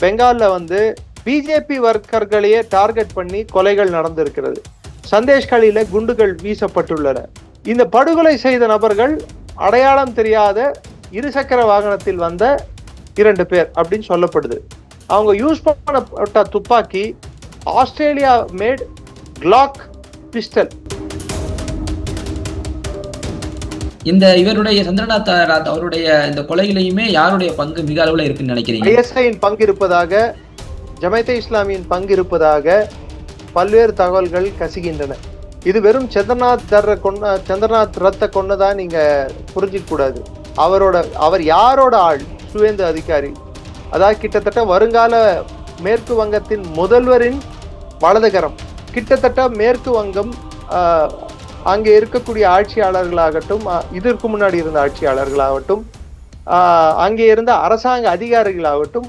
பெங்கால்ல வந்து BJP வர்க்கர்களையே target பண்ணி கொலைகள் நடந்திருக்கிறது. சந்தேஷ்கலில குண்டுகள் வீசப்பட்டுள்ளன. இந்த படுகொலை செய்த நபர்கள் அடையாளம் தெரியாத இருசக்கர வாகனத்தில் வந்த 2 பேர் அப்படின்னு சொல்லப்படுது. அவங்க யூஸ் பண்ணப்பட்ட துப்பாக்கி ஆஸ்திரேலியா மேட் கிளாக் பிஸ்டல். இந்த இவருடைய சந்திரநாத் ராத் அவருடைய இந்த கொலையிலையுமே யாருடைய பங்கு மிக அளவுல இருக்குன்னு நினைக்கிறீங்க? ஐஎஸ்ஐயின் பங்கு இருப்பதாக, ஜமாத்தே இஸ்லாமியின் பங்கு இருப்பதாக பல்வேறு தகவல்கள் கசிகின்றன. இது வெறும் சந்திரநாத் ரத்தை கொன்னதான் நீங்க புரிஞ்சிக்க கூடாது. அவர் யாரோட ஆள்? சுவேந்து அதிகாரி, அதாவது கிட்டத்தட்ட வருங்கால மேற்கு வங்கத்தின் முதல்வரின் வலதுகரம். கிட்டத்தட்ட மேற்கு வங்கம் அங்கே இருக்கக்கூடிய ஆட்சியாளர்களாகட்டும், இதற்கு முன்னாடி இருந்த ஆட்சியாளர்களாகட்டும், அங்கே இருந்த அரசாங்க அதிகாரிகளாகட்டும்,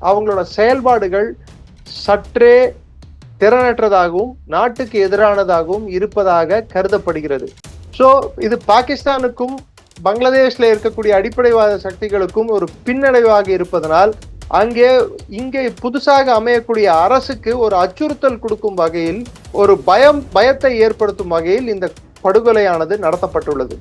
அவங்களோட செயல்பாடுகள் சற்றே திறனற்றதாகவும் நாட்டுக்கு எதிரானதாகவும் இருப்பதாக கருதப்படுகிறது. ஸோ இது பாகிஸ்தானுக்கும் பங்களாதேஷ்ல இருக்கக்கூடிய அடிப்படைவாத சக்திகளுக்கும் ஒரு பின்னடைவாக இருப்பதனால் இங்கே புதுசாக அமையக்கூடிய அரசுக்கு ஒரு அச்சுறுத்தல் கொடுக்கும் வகையில், ஒரு பயத்தை ஏற்படுத்தும் வகையில் இந்த படுகொலையானது நடத்தப்பட்டுள்ளது.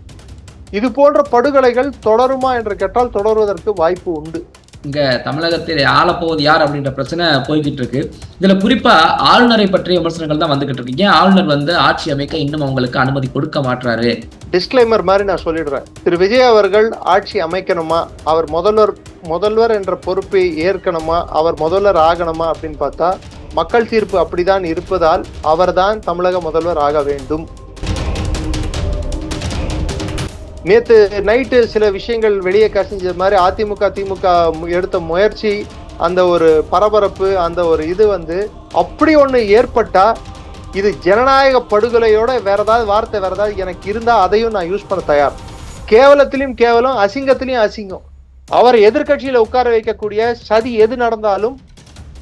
இது போன்ற படுகொலைகள் தொடருமா என்று கேட்டால் தொடர்வதற்கு வாய்ப்பு உண்டு. இங்க தமிழகத்தில் ஆளப்போவது யார் அப்படின்ற பிரச்சனை போய்கிட்டு இருக்கு. இதுல குறிப்பா ஆளுநரை பற்றிய விமர்சனங்கள் தான் வந்துகிட்டு இருக்கு. ஆளுநர் வந்து ஆட்சி அமைக்க இன்னும் அவங்களுக்கு அனுமதி கொடுக்க மாட்டாரு. டிஸ்க்ளைமர் மாதிரி நான் சொல்லிடுறேன். திரு விஜய் அவர்கள் ஆட்சி அமைக்கணுமா, அவர் முதல்வர் என்ற பொறுப்பை ஏற்கணுமா, அவர் முதல்வர் ஆகணுமா அப்படின்னு பார்த்தா மக்கள் தீர்ப்பு அப்படிதான் இருப்பதால் அவர்தான் தமிழக முதல்வர் ஆக வேண்டும். நேத்து நைட்டு சில விஷயங்கள் வெளியே கசிஞ்ச மாதிரி அதிமுக திமுக எடுத்த முயற்சி, அந்த ஒரு பரபரப்பு, அந்த ஒரு இது வந்து அப்படி ஒண்ணு ஏற்பட்டா இது ஜனநாயக படுகொலையோட வேற ஏதாவது எனக்கு இருந்தா அதையும் நான் யூஸ் பண்ண தயார். கேவலத்திலையும் கேவலம், அசிங்கத்திலையும் அசிங்கம். அவர் எதிர்கட்சியில உட்கார வைக்கக்கூடிய சதி எது நடந்தாலும்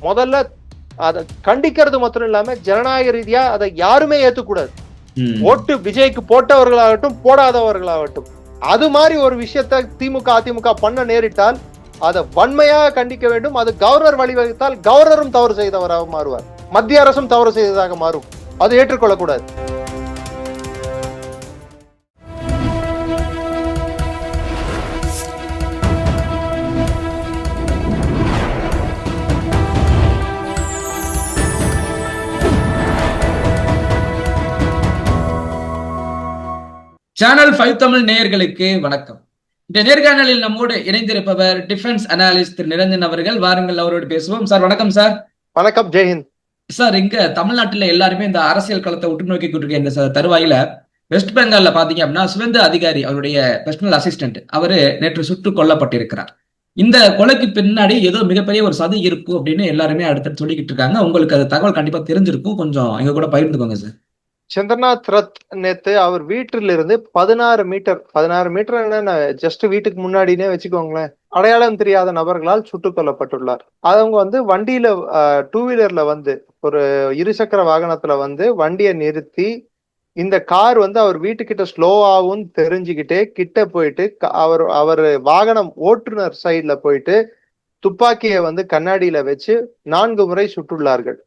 முதல்ல அதை கண்டிக்கிறது மாத்திரம் இல்லாம ஜனநாயக ரீதியா அதை யாருமே ஏத்துக்கூடாது. ஓட்டு விஜய்க்கு போட்டவர்களாகட்டும் போடாதவர்களாகட்டும், அது மாதிரி ஒரு விஷயத்த திமுக அதிமுக பண்ண நேரிட்டால் அதை வன்மையாக கண்டிக்க வேண்டும். அது கவர்னர் வழிவகுத்தால் கவர்னரும் தவறு செய்தவராக மாறுவார், மத்திய அரசும் தவறு செய்ததாக மாறும். அது ஏற்றுக்கொள்ளக்கூடாது. சேனல் 5 தமிழ் நேயர்களுக்கு வணக்கம். இந்த நேர்காணலில் நம்மோடு இணைந்திருப்பவர் டிஃபென்ஸ் அனாலிஸ்ட் திரு நிரஞ்சன் அவர்கள். வாருங்கள் அவரோடு பேசுவோம். சார் வணக்கம். சார் வணக்கம். ஜெய்ஹிந்த். சார், இங்க தமிழ்நாட்டில் எல்லாருமே இந்த அரசியல் களத்தை உற்று நோக்கி கொண்டிருக்க இந்த தருவாயில வெஸ்ட் பெங்கால்ல பாத்தீங்க அப்படின்னா சுவேந்து அதிகாரி, அவருடைய பர்சனல் அசிஸ்டன்ட், அவரு நேற்று சுட்டுக் கொல்லப்பட்டிருக்கிறார். இந்த கொலைக்கு பின்னாடி ஏதோ மிகப்பெரிய ஒரு சதி இருக்கும் அப்படின்னு எல்லாருமே அடுத்து சொல்லிக்கிட்டு இருக்காங்க. உங்களுக்கு அது தகவல் கண்டிப்பா தெரிஞ்சிருக்கும், கொஞ்சம் எங்க கூட பகிர்ந்துக்கோங்க சார். சந்திரநாத் ரத் நேத்து அவர் வீட்டிலிருந்து 16 மீட்டர் என்ன, ஜஸ்ட் வீட்டுக்கு முன்னாடினே வச்சுக்கோங்களேன், அடையாளம் தெரியாத நபர்களால் சுட்டுக் கொல்லப்பட்டுள்ளார். அவங்க வந்து வண்டியில 2 வீலர்ல வந்து ஒரு இருசக்கர வாகனத்துல வந்து வண்டியை நிறுத்தி, இந்த கார் வந்து அவர் வீட்டுக்கிட்ட ஸ்லோவாகவும் தெரிஞ்சுக்கிட்டே கிட்ட போயிட்டு அவர் வாகனம் ஓட்டுநர் சைட்ல போயிட்டு துப்பாக்கியை வந்து கண்ணாடியில வச்சு 4 முறை சுட்டுள்ளார்கள்.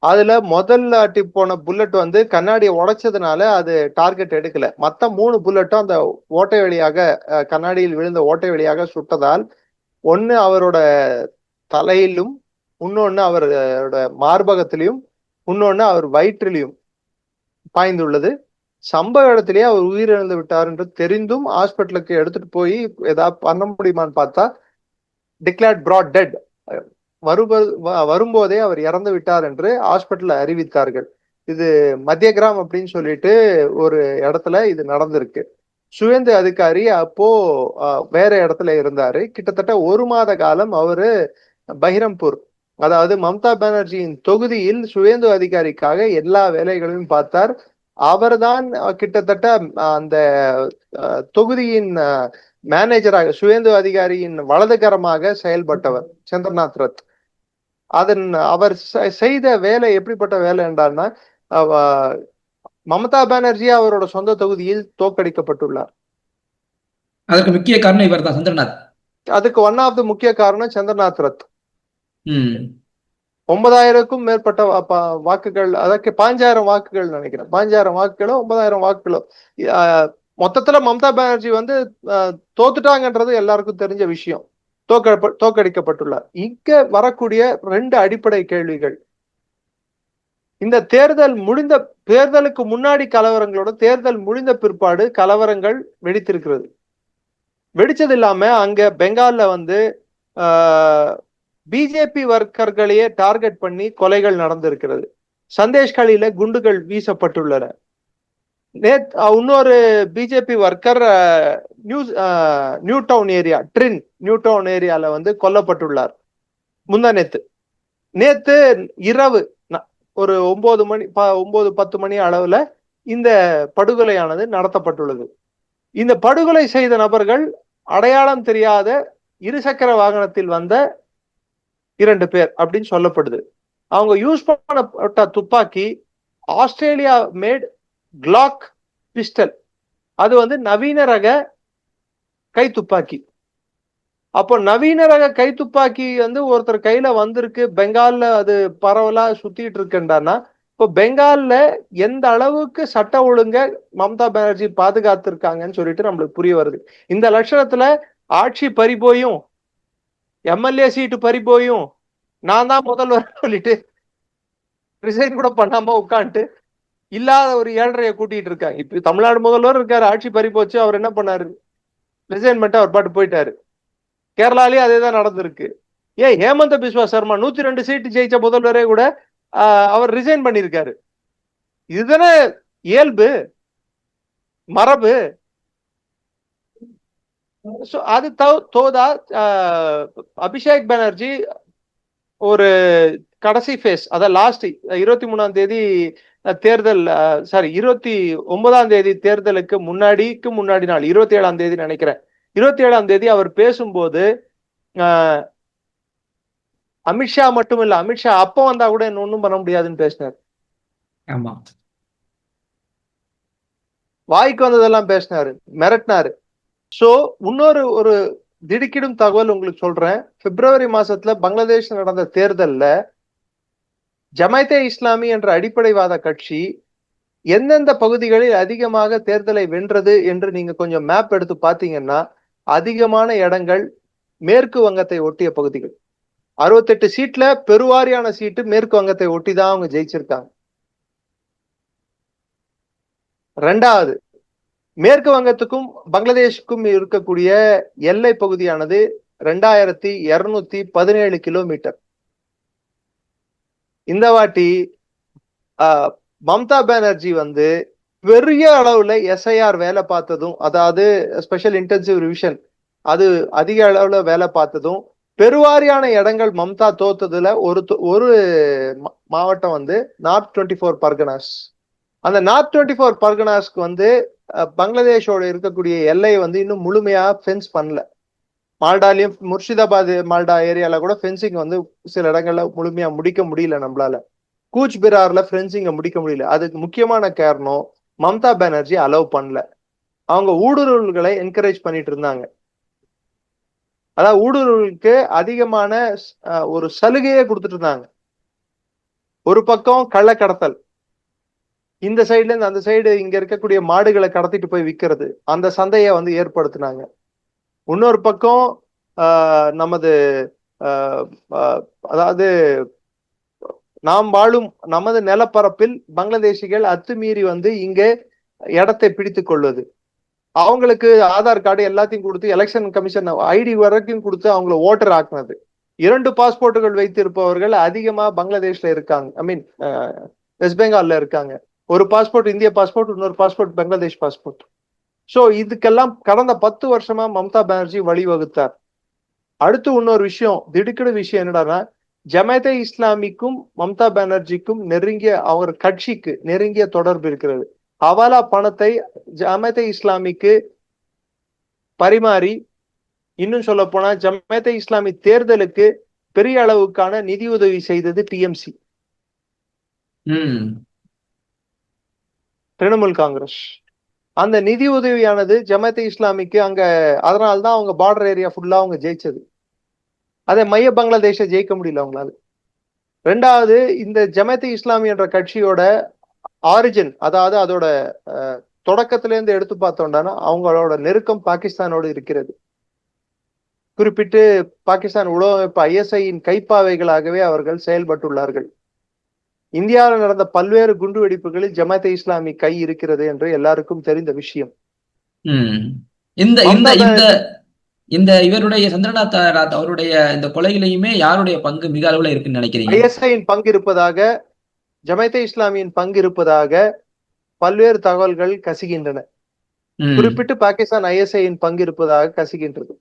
அதுல முதல்ல அட்டி போன புல்லட் வந்து கண்ணாடியை உடைச்சதுனால அது டார்கெட் எடுக்கல. மத்த 3 புல்லட்டும் அந்த ஓட்டை வழியாக, கண்ணாடியில் விழுந்த ஓட்டை வழியாக சுட்டதால் ஒன்னு அவரோட தலையிலும், இன்னொன்னு அவரோட மார்பகத்திலையும், இன்னொன்னு அவர் வயிற்றிலையும் பாய்ந்துள்ளது. சம்பவ இடத்திலேயே அவர் உயிரிழந்து விட்டார் என்று தெரிந்தும் ஹாஸ்பிட்டலுக்கு எடுத்துட்டு போய் ஏதாவது பண்ண முடியுமான்னு பார்த்தா டிக்ளேர்ட் பிராட் டெட், வரும்போதே அவர் இறந்து விட்டார் என்று ஹாஸ்பிட்டல்ல அறிவித்தார்கள். இது மத்திய கிராம் அப்படின்னு சொல்லிட்டு ஒரு இடத்துல இது நடந்திருக்கு. சுவேந்து அதிகாரி அப்போ வேற இடத்துல இருந்தாரு. கிட்டத்தட்ட 1 மாத காலம் அவரு பஹிரம்பூர், அதாவது மம்தா பானர்ஜியின் தொகுதியில் சுவேந்து அதிகாரிக்காக எல்லா வேலைகளையும் பார்த்தார். அவர்தான் கிட்டத்தட்ட அந்த தொகுதியின் மேனேஜராக, சுவேந்து அதிகாரியின் வலதுகரமாக செயல்பட்டவர் சந்திரநாத் ரத். அவர் செய்த வேலை எப்படிப்பட்ட வேலை என்றால்னா, மம்தா பானர்ஜி அவரோட சொந்த தொகுதியில் தோற்கடிக்கப்பட்டுள்ளார். அதற்கு முக்கிய காரணம் இவர் தான், சந்திரநாத். அதுக்கு ஒன் ஆஃப் த முக்கிய காரணம் சந்திரநாத் ரத். ம் 9,000க்கும் மேற்பட்ட வாக்குகள், அதற்கு 5,000 வாக்குகள் நினைக்கிறேன். 5,000 வாக்குகளோ 9,000 வாக்குகளோ. மொத்தத்துல மம்தா பானர்ஜி வந்து தோத்துட்டாங்கன்றது எல்லாருக்கும் தெரிஞ்ச விஷயம். தோற்கடிக்கப்பட்டுள்ளார். இங்க வரக்கூடிய 2 அடிப்படை கேள்விகள். இந்த தேர்தலுக்கு முன்னாடி கலவரங்களோட தேர்தல் முடிந்த பிற்பாடு கலவரங்கள் வெடித்திருக்கிறது. வெடிச்சது இல்லாம அங்க பெங்கால்ல வந்து பிஜேபி வர்க்கர்களையே டார்கெட் பண்ணி கொலைகள் நடந்திருக்கிறது. சந்தேஷ்கலில குண்டுகள் வீசப்பட்டுள்ளன. இன்னொரு பிஜேபி வர்க்கர் நியூ டவுன் ஏரியால வந்து கொல்லப்பட்டுள்ளார் முந்தா நேத்து இரவு ஒரு 9-10 மணி அளவுல இந்த படுகொலையானது நடத்தப்பட்டுள்ளது. இந்த படுகொலை செய்த நபர்கள் அடையாளம் தெரியாத இருசக்கர வாகனத்தில் வந்த 2 பேர் அப்படின்னு சொல்லப்படுது. அவங்க யூஸ் பண்ணப்பட்ட துப்பாக்கி ஆஸ்திரேலியா மேட் கிளாக் பிஸ்டல். அது வந்து நவீன ரக கை துப்பாக்கி. அப்போ நவீன ரக கை துப்பாக்கி வந்து ஒருத்தர் கையில வந்திருக்கு, பெங்கால்ல அது பரவலா சுத்திட்டு இருக்குன்னா, இப்போ பெங்கால்ல எந்த அளவுக்கு சட்ட ஒழுங்க மம்தா பானர்ஜி பாதுகாத்திருக்காங்கன்னு சொல்லிட்டு நம்மளுக்கு புரிய வருது. இந்த லட்சணத்துல ஆட்சி பறிபோயும், எம்எல்ஏ சீட்டு பறிபோயும், நான் தான் முதல்வர் சொல்லிட்டு ரிசைன் கூட பண்ணாம உட்காந்துட்டு இல்லாத ஒரு 7.5 கூட்டிட்டு இருக்காங்க. இப்ப தமிழ்நாடு முதல்வர் இருக்காரு, ஆட்சி பறி போச்சு, அவர் என்ன பண்ணாரு? ரிசைன் பண்ணிட்டு அவர் பாட்டு போயிட்டாரு. கேரளாலேயே அதே தான் நடந்திருக்கு. ஹேமந்த பிஸ்வா சர்மா 102 சீட்டு ஜெயிச்ச முதல்வரே கூட அவர் ரிசைன் பண்ணிருக்காரு. இதுதானே இயல்பு, மரபு. அது தோதா அபிஷேக் பானர்ஜி ஒரு கடைசி ஃபேஸ், அதான் லாஸ்ட் 23ஆம் தேதி தேர்தல், 29ஆம் தேதி தேர்தலுக்கு முன்னாடி நாள் 27ஆம் தேதி நினைக்கிறேன். 27ஆம் தேதி அவர் பேசும்போது அமித்ஷா மட்டும் இல்ல, அமித்ஷா அப்ப வந்தா கூட என்ன ஒண்ணும் பண்ண முடியாதுன்னு பேசினார். ஆமா, வாய்க்கு வந்ததெல்லாம் பேசினாரு, மிரட்டினாரு. சோ இன்னொரு ஒரு திடுக்கிடும் தகவல் உங்களுக்கு சொல்றேன். பிப்ரவரி மாசத்துல பங்களாதேஷ் நடந்த தேர்தல்ல ஜமாத்தே இஸ்லாமி என்ற அடிப்படைவாத கட்சி எந்தெந்த பகுதிகளில் அதிகமாக தேர்தலை வென்றது என்று நீங்க கொஞ்சம் மேப் எடுத்து பாத்தீங்கன்னா, அதிகமான இடங்கள் மேற்கு வங்கத்தை ஒட்டிய பகுதிகள். 68 சீட்ல பெருவாரியான சீட்டு மேற்கு வங்கத்தை ஒட்டி தான் அவங்க ஜெயிச்சிருக்காங்க. 2வது, மேற்கு வங்கத்துக்கும் பங்களாதேஷுக்கும் இருக்கக்கூடிய எல்லை பகுதியானது 2217 கிலோமீட்டர். இந்த வாட்டி மம்தா பானர்ஜி வந்து பெரிய அளவுல எஸ்ஐஆர் வேலை பார்த்ததும், அதாவது ஸ்பெஷல் இன்டென்சிவ் ரிவிஷன், அது அதிக அளவுல வேலை பார்த்ததும், பெருவாரியான இடங்கள் மம்தா தோத்ததுல ஒரு மாவட்டம் வந்து நார்த் 24 பர்கனாஸ். அந்த நார்த் 24 பர்கனாஸ்க்கு வந்து பங்களாதேஷோட இருக்கக்கூடிய எல்லையை வந்து இன்னும் முழுமையா ஃபென்ஸ் பண்ணல. மால்டாலையும் முர்ஷிதாபாத் மால்டா ஏரியால கூட ஃபென்சிங் வந்து சில இடங்கள்ல முழுமையா முடிக்க முடியல நம்மளால. கூச் பிரார்ல ஃபென்சிங்க முடிக்க முடியல. அதுக்கு முக்கியமான காரணம் மம்தா பானர்ஜி அலோவ் பண்ணல. அவங்க ஊடுருவல்களை என்கரேஜ் பண்ணிட்டு இருந்தாங்க. அதாவது ஊடுருவலுக்கு அதிகமான ஒரு சலுகையே கொடுத்துட்டு இருந்தாங்க. ஒரு பக்கம் கள்ளக்கடத்தல், இந்த சைடுல இருந்து அந்த சைடு இங்க இருக்கக்கூடிய மாடுகளை கடத்திட்டு போய் விற்கிறது, அந்த சந்தையை வந்து ஏற்படுத்தினாங்க. இன்னொரு பக்கம் நமது அதாவது நாம் வாழும் நமது நிலப்பரப்பில் பங்களாதேஷிகள் அத்துமீறி வந்து இங்கே இடத்தை பிடித்துக் கொள்வது, அவங்களுக்கு ஆதார் கார்டு எல்லாத்தையும் கொடுத்து, எலெக்ஷன் கமிஷன் ஐடி வரைக்கும் கொடுத்து அவங்கள ஓட்டர் ஆக்குனது. 2 பாஸ்போர்ட்டுகள் வைத்திருப்பவர்கள் அதிகமா பங்களாதேஷ்ல இருக்காங்க, ஐ மீன் வெஸ்ட் பெங்கால்ல இருக்காங்க. ஒரு பாஸ்போர்ட் இந்திய பாஸ்போர்ட், இன்னொரு பாஸ்போர்ட் பங்களாதேஷ் பாஸ்போர்ட். சோ இதுக்கெல்லாம் கடந்த 10 வருஷமா மம்தா பானர்ஜி வழிவகுத்தார். அடுத்து இன்னொரு விஷயம், திடுக்கிடு விஷயம் என்னடான்னா, ஜமாத்தே இஸ்லாமிக்கும் மம்தா பானர்ஜிக்கும் அவர் கட்சிக்கு நெருங்கிய தொடர்பு இருக்கிறது. ஹவாலா பணத்தை ஜமாத்தே இஸ்லாமிக்கு பரிமாறி, இன்னும் சொல்ல போனா ஜமாத்தே இஸ்லாமி தேர்தலுக்கு பெரிய அளவுக்கான நிதி உதவி செய்தது டிஎம்சி, திரிணாமுல் காங்கிரஸ். அந்த நிதி உதவியானது ஜமாத்தே இஸ்லாமிக்கு அங்க, அதனால்தான் அவங்க பார்டர் ஏரியா ஃபுல்லா அவங்க ஜெயிச்சது. அதை மைய பங்களாதேஷை ஜெயிக்க முடியல அவங்களால. ரெண்டாவது, இந்த ஜமாத் இஸ்லாமி என்ற கட்சியோட ஆரிஜின், அதாவது அதோட தொடக்கத்துல இருந்து எடுத்து பார்த்தோம்னா அவங்களோட நெருக்கம் பாகிஸ்தானோடு இருக்கிறது. குறிப்பிட்டு பாகிஸ்தான் உளவமைப்பு ISIயின் கைப்பாவைகளாகவே அவர்கள் செயல்பட்டுள்ளார்கள். இந்தியாவில் நடந்த பல்வேறு குண்டு வெடிப்புகளில் ஜமாத் இஸ்லாமி கை இருக்கிறது என்று எல்லாருக்கும் தெரிந்த விஷயம். இந்த இந்த இந்த இந்த இவருடைய சந்திரநாத் ராத் அவருடைய இந்த கொலையிலையுமே யாருடைய பங்கு மிக அளவுல இருக்குன்னு நினைக்கிறீங்க? ISIயின் பங்கு இருப்பதாக, ஜமாத் இஸ்லாமியின் பங்கு இருப்பதாக பல்வேறு தகவல்கள் கசிகின்றன. குறிப்பிட்டு பாகிஸ்தான் ISIயின் பங்கு இருப்பதாக கசிகின்றது.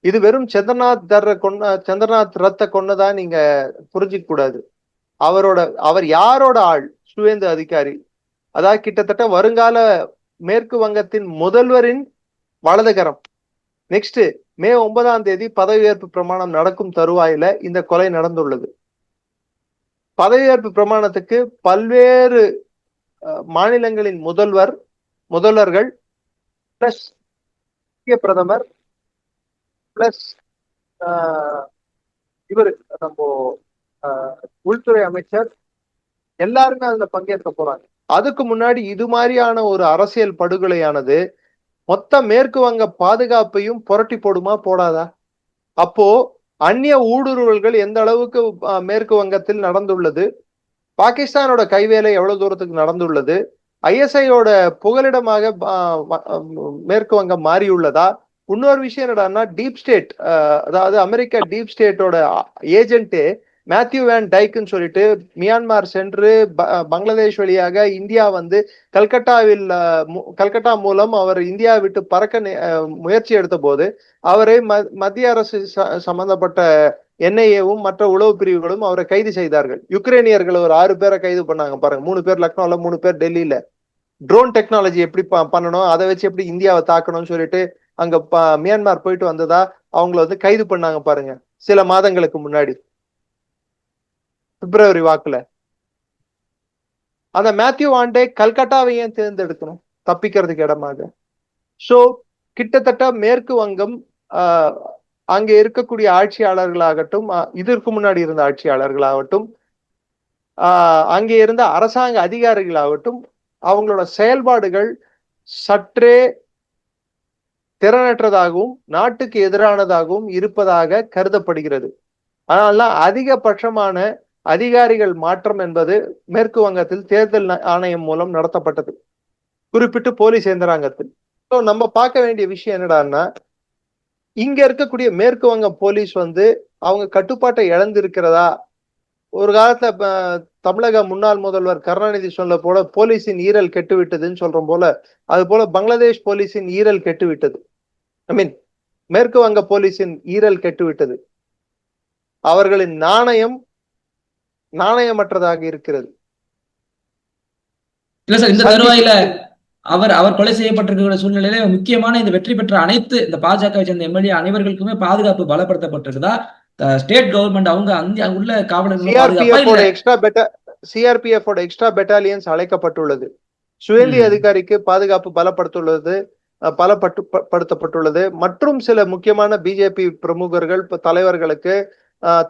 இது வெறும் சந்திரநாத் ரத்த கொன்னதான் நீங்க புரிஞ்சிக்க கூடாது. அவர் யாரோட ஆள்? சுவேந்து அதிகாரி, அதாவது கிட்டத்தட்ட வருங்கால மேற்கு வங்கத்தின் முதல்வரின் வலதுகரம். நெக்ஸ்ட் மே 9ஆம் தேதி பதவியேற்பு பிரமாணம் நடக்கும் தருவாயில இந்த கொலை நடந்துள்ளது. பதவியேற்பு பிரமாணத்துக்கு பல்வேறு மாநிலங்களின் முதல்வர்கள் பிளஸ் பிரதமர் பிளஸ் இவர் நம்ம உள்துறை அமைச்சர் எல்லாருமே அதுல பங்கேற்க போறாங்க. அதுக்கு முன்னாடி இது மாதிரியான ஒரு அரசியல் படுகொலையானது மொத்த மேற்கு வங்க பாதுகாப்பையும் புரட்டி போடுமா போடாதா? அப்போ அந்நிய ஊடுருவல்கள் எந்த அளவுக்கு மேற்கு வங்கத்தில் நடந்துள்ளது, பாகிஸ்தானோட கைவேலை எவ்வளவு தூரத்துக்கு நடந்துள்ளது, ISIயோட புகலிடமாக மேற்கு வங்கம் மாறியுள்ளதா? இன்னொரு விஷயம் என்னடான்னா, டீப் ஸ்டேட், அதாவது அமெரிக்கா டீப் ஸ்டேட்டோட ஏஜென்ட்டு மேத்யூ வேன் டைக்குன்னு சொல்லிட்டு மியான்மர் சென்று பங்களாதேஷ் வழியாக இந்தியா வந்து கல்கட்டா மூலம் அவர் இந்தியா விட்டு பறக்க முயற்சி எடுத்த போது அவரை மத்திய அரசு சம்பந்தப்பட்ட NIAவும் மற்ற உளவு பிரிவுகளும் அவரை கைது செய்தார்கள். யுக்ரைனியர்கள் ஒரு 6 பேரை கைது பண்ணாங்க பாருங்க. 3 பேர் லக்னோல, 3 பேர் டெல்லியில. ட்ரோன் டெக்னாலஜி எப்படி பண்ணணும், அதை வச்சு எப்படி இந்தியாவை தாக்கணும்னு சொல்லிட்டு அங்க மியான்மர் போயிட்டு வந்ததா அவங்கள வந்து கைது பண்ணாங்க பாருங்க, சில மாதங்களுக்கு முன்னாடி, பிப்ரவரி வாக்குல. அந்த மேத்யூ வாண்டே கல்கட்டாவை ஏன் தேர்ந்தெடுக்கணும் தப்பிக்கிறதுக்கு இடமாக? சோ கிட்டத்தட்ட மேற்கு வங்கம் அங்கே இருக்கக்கூடிய ஆட்சியாளர்களாகட்டும், இதற்கு முன்னாடி இருந்த ஆட்சியாளர்களாகட்டும், அங்கே இருந்த அரசாங்க அதிகாரிகளாகட்டும், அவங்களோட செயல்பாடுகள் சற்றே திறனற்றதாகவும் நாட்டுக்கு எதிரானதாகவும் இருப்பதாக கருதப்படுகிறது. அதனால்தான் அதிகபட்சமான அதிகாரிகள் மாற்றம் என்பது மேற்கு வங்கத்தில் தேர்தல் ஆணையம் மூலம் நடத்தப்பட்டது, குறிப்பிட்டு போலீஸ் இயந்திராங்கத்தில். நம்ம பார்க்க வேண்டிய விஷயம் என்னடான்னா, இங்க இருக்கக்கூடிய மேற்கு வங்க போலீஸ் வந்து அவங்க கட்டுப்பாட்டை இழந்திருக்கிறதா? ஒரு காலத்துல தமிழக முன்னாள் முதல்வர் கருணாநிதி சொல்ல போல போலீஸின் ஈரல் கெட்டுவிட்டதுன்னு சொல்றோம் போல, அது போல பங்களாதேஷ் போலீஸின் ஈரல் கெட்டுவிட்டது. மேற்கு வங்க போலீஸின் ஈரல் கெட்டுவிட்டது. அவர்களின் நாணயமற்றதாக இருக்கிறது. இல்ல சார், இந்த தருவாயில அவர் கொலை செய்யப்பட்டிருக்கிற சூழ்நிலையில முக்கியமான இந்த வெற்றி பெற்ற அனைத்து இந்த பாஜகவை சேர்ந்த MLA அனைவர்களுக்குமே பாதுகாப்பு பலப்படுத்தப்பட்டிருக்குதா? ஸ்டேட் கவர்மெண்ட் அவங்க அங்க உள்ள காவலர்கள் CRPF எக்ஸ்ட்ரா பெட்டாலியன்ஸ் அழைக்கப்பட்டுள்ளது. சுவேந்தி அதிகாரிக்கு பாதுகாப்பு பலப்படுத்தப்பட்டுள்ளது. மற்றும் சில முக்கியமான பிஜேபி பிரமுகர்கள், தலைவர்களுக்கு,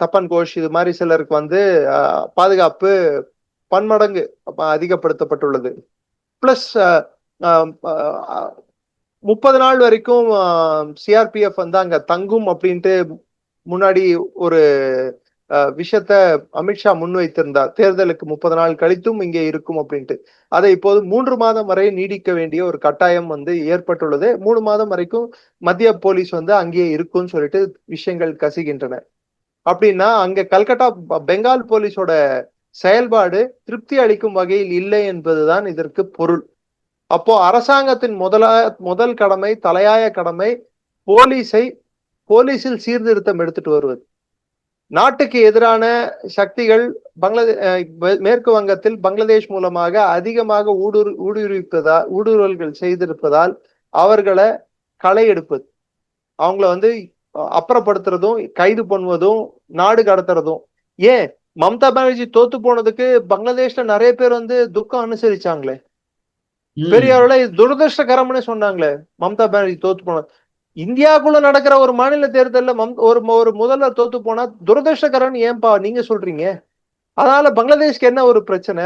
தப்பன் கோஷ், இது மாதிரி சிலருக்கு வந்து பாதுகாப்பு பன்மடங்கு அதிகப்படுத்தப்பட்டுள்ளது. பிளஸ் 30 நாள் வரைக்கும் CRPF வந்து அங்க தங்கும் அப்படின்ட்டு முன்னாடி ஒரு விஷயத்த அமித்ஷா முன்வைத்திருந்தார். தேர்தலுக்கு 30 நாள் கழித்தும் இங்கே இருக்கும் அப்படின்ட்டு. அதை இப்போது 3 மாதம் வரை நீடிக்க வேண்டிய ஒரு கட்டாயம் வந்து ஏற்பட்டுள்ளது. 3 மாதம் வரைக்கும் மத்திய போலீஸ் வந்து அங்கேயே இருக்கும்னு சொல்லிட்டு விஷயங்கள் கசிகின்றன. அப்படின்னா அங்க கல்கட்டா பெங்கால் போலீஸோட செயல்பாடு திருப்தி அளிக்கும் வகையில் இல்லை என்பதுதான் இதற்கு பொருள். அப்போ அரசாங்கத்தின் முதல் கடமை, தலையாய கடமை போலீஸில் சீர்திருத்தம் எடுத்துட்டு வருவது. நாட்டுக்கு எதிரான சக்திகள் மேற்கு வங்கத்தில் பங்களாதேஷ் மூலமாக அதிகமாக ஊடுருவல்கள் செய்திருப்பதால் அவர்களை களை எடுப்பது, அவங்கள வந்து அப்புறப்படுத்துறதும், கைது பண்ணுவதும், நாடு கடத்துறதும். ஏன் மம்தா பானர்ஜி தோத்து போனதுக்கு பங்களாதேஷ்ல நிறைய பேர் வந்து துக்கம் அனுசரிச்சாங்களே, பெரிய அளவுல துரதிருஷ்டகரம்னு சொன்னாங்களே மம்தா பானர்ஜி தோத்து போனது. இந்தியாக்குள்ள நடக்கிற ஒரு மாநில தேர்தல்ல ஒரு ஒரு முதல்வர் தோத்து போனா துரதிருஷ்டகரன் ஏன்பா நீங்க சொல்றீங்க? அதனால பங்களாதேஷ்க்கு என்ன ஒரு பிரச்சனை?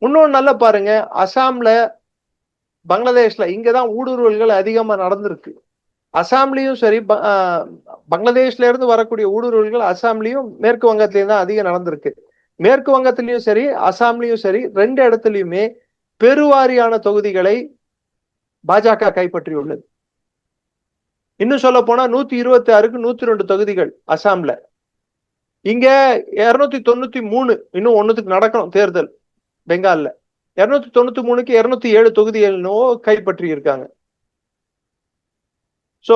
இன்னொன்னு நல்லா பாருங்க, அசாம்ல, பங்களாதேஷ்ல இங்கதான் ஊடுருவல்கள் அதிகமா நடந்திருக்கு. அசாம்லயும் சரி, பங்களாதேஷ்ல இருந்து வரக்கூடிய ஊடுருவல்கள் அசாம்லயும் மேற்கு வங்கத்திலயும் தான் அதிகம் நடந்திருக்கு. மேற்கு வங்கத்திலயும் சரி, அசாம்லயும் சரி, ரெண்டு இடத்துலயுமே பெருவாரியான தொகுதிகளை பாஜக கைப்பற்றியுள்ளது. இன்னும் சொல்ல போனா 126க்கு 102 தொகுதிகள் அசாம்ல. இங்க 293, இன்னும் ஒண்ணுத்துக்கு நடக்கணும் தேர்தல் பெங்கால்ல. 293க்கு 207 தொகுதிகள் கைப்பற்றி இருக்காங்க. சோ